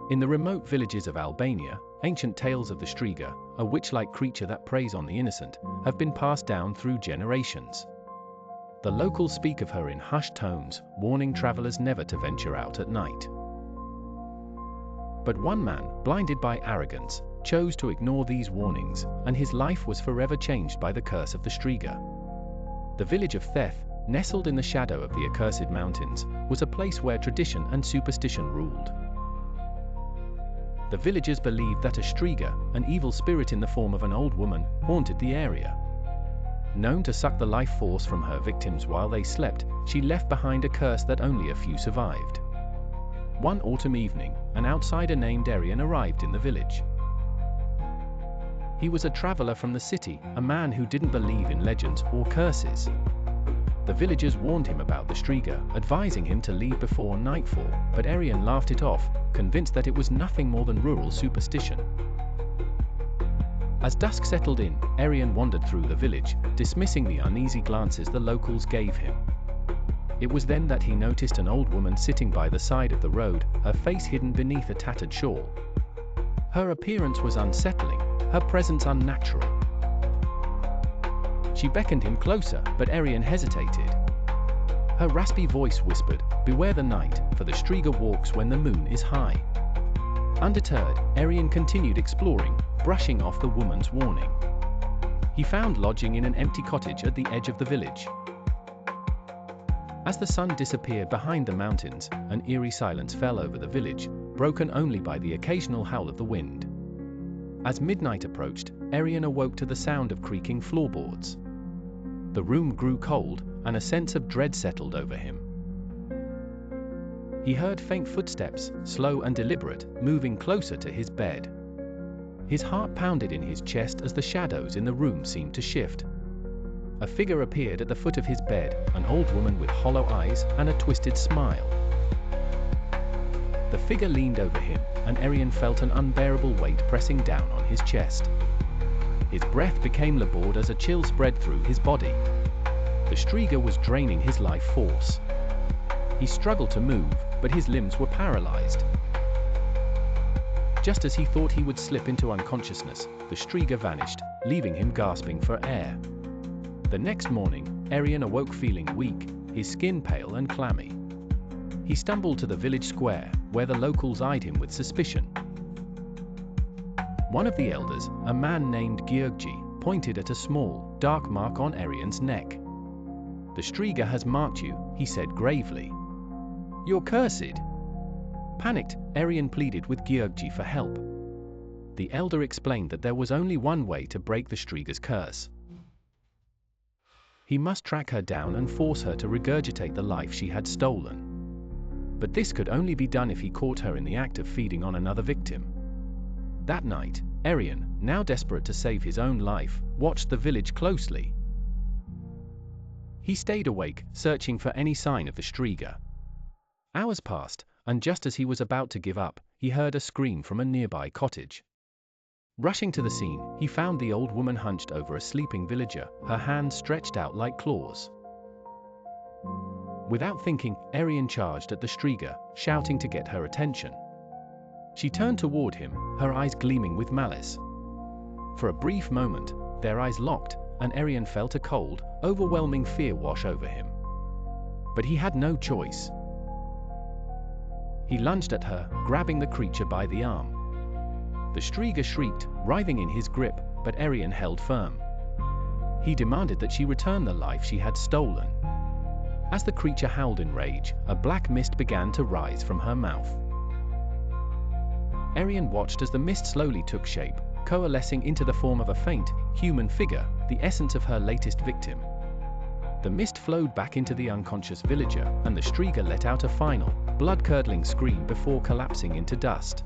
In the remote villages of Albania, ancient tales of the Shtriga, a witch-like creature that preys on the innocent, have been passed down through generations. The locals speak of her in hushed tones, warning travelers never to venture out at night. But one man, blinded by arrogance, chose to ignore these warnings, and his life was forever changed by the curse of the Shtriga. The village of Theth, nestled in the shadow of the accursed mountains, was a place where tradition and superstition ruled. The villagers believed that a Shtriga, an evil spirit in the form of an old woman, haunted the area. Known to suck the life force from her victims while they slept, she left behind a curse that only a few survived. One autumn evening, an outsider named Arian arrived in the village. He was a traveler from the city, a man who didn't believe in legends or curses. The villagers warned him about the Shtriga, advising him to leave before nightfall, but Arian laughed it off, convinced that it was nothing more than rural superstition. As dusk settled in, Arian wandered through the village, dismissing the uneasy glances the locals gave him. It was then that he noticed an old woman sitting by the side of the road, her face hidden beneath a tattered shawl. Her appearance was unsettling, her presence unnatural. She beckoned him closer, but Arian hesitated. Her raspy voice whispered, "Beware the night, for the Shtriga walks when the moon is high." Undeterred, Arian continued exploring, brushing off the woman's warning. He found lodging in an empty cottage at the edge of the village. As the sun disappeared behind the mountains, an eerie silence fell over the village, broken only by the occasional howl of the wind. As midnight approached, Arian awoke to the sound of creaking floorboards. The room grew cold, and a sense of dread settled over him. He heard faint footsteps, slow and deliberate, moving closer to his bed. His heart pounded in his chest as the shadows in the room seemed to shift. A figure appeared at the foot of his bed, an old woman with hollow eyes and a twisted smile. The figure leaned over him, and Arian felt an unbearable weight pressing down on his chest. His breath became labored as a chill spread through his body. The Shtriga was draining his life force. He struggled to move, but his limbs were paralyzed. Just as he thought he would slip into unconsciousness, the Shtriga vanished, leaving him gasping for air. The next morning, Arian awoke feeling weak, his skin pale and clammy. He stumbled to the village square, where the locals eyed him with suspicion. One of the elders, a man named Gyurgji, pointed at a small, dark mark on Arian's neck. "The Shtriga has marked you," he said gravely. "You're cursed." Panicked, Arian pleaded with Gyurgji for help. The elder explained that there was only one way to break the Shtriga's curse. He must track her down and force her to regurgitate the life she had stolen. But this could only be done if he caught her in the act of feeding on another victim. That night, Arian, now desperate to save his own life, watched the village closely. He stayed awake, searching for any sign of the Shtriga. Hours passed, and just as he was about to give up, he heard a scream from a nearby cottage. Rushing to the scene, he found the old woman hunched over a sleeping villager, her hands stretched out like claws. Without thinking, Arian charged at the Shtriga, shouting to get her attention. She turned toward him, her eyes gleaming with malice. For a brief moment, their eyes locked, and Arian felt a cold, overwhelming fear wash over him. But he had no choice. He lunged at her, grabbing the creature by the arm. The Shtriga shrieked, writhing in his grip, but Arian held firm. He demanded that she return the life she had stolen. As the creature howled in rage, a black mist began to rise from her mouth. Arian watched as the mist slowly took shape, coalescing into the form of a faint, human figure, the essence of her latest victim. The mist flowed back into the unconscious villager, and the Shtriga let out a final, blood-curdling scream before collapsing into dust.